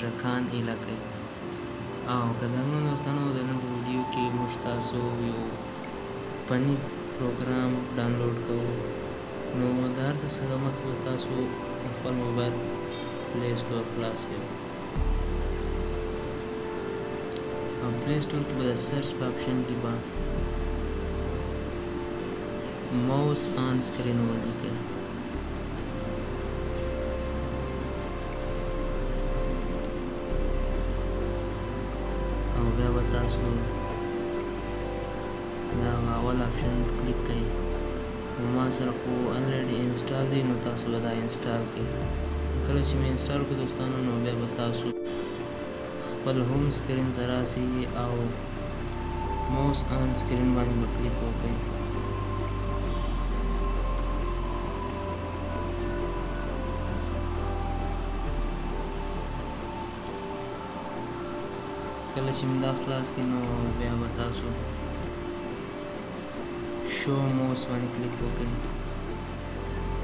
رکان ایله کوي. او که زموږ دوستانو د نن په ویډیو کې موږ تاسو یو فني پروګرام ډاونلوډ کوو، نو د هر څه څخه مخکې به تاسو خپل موبایل پلی سټور خلاص کړئ او پلی سټور کې به د سرچ په آپشن کې به ماوس آن سکرین ولیکئ. او بیا به تاسو دا اول آپشن کلیک کړئ. ما سره خو الریډي انسټال دی، نو تاسو به دا انسټال کړئ. کله چې مې انسټال کړو دوستانو، نو بیا به تاسو خپل هوم سکرین ته راسئ او ماوس آن سکرین باندې به کلیک وکړئ. کله چې مې دا خلاص کړي، نو بیا به تاسو شو ماوس باندې کلیک وکړئ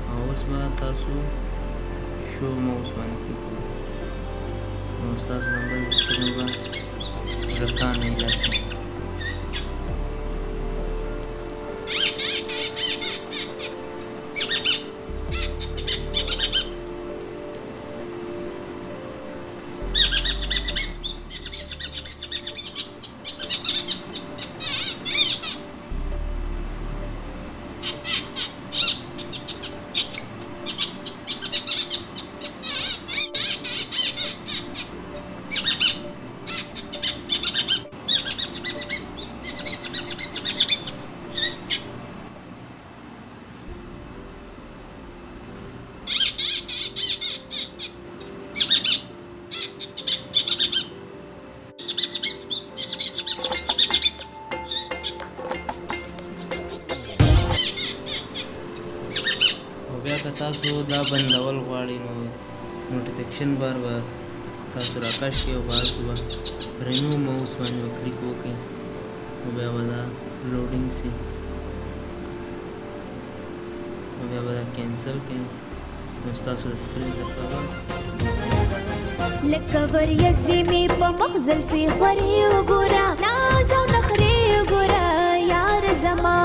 او اوس به تاسو شو ماوس باندې کلیک وکړئ، نو ستاسو نمبر سکرین به رکان ایله شي. بیا که تاسو دا بندول غواړئ، نو نوټیفیکیشن بار به تاسو راکش کړئ او په هغه کې به رینیو ماوس باندې به کلیک وکړئ، نو بیا به دا لوډینګ شي، نو بیا به دا کینسل کړئ. نو ستاسو د سکرین څخه لکه وریځې مې په مخ زلفې خورې وګوره، ناز او نخرې وګوره یار زما.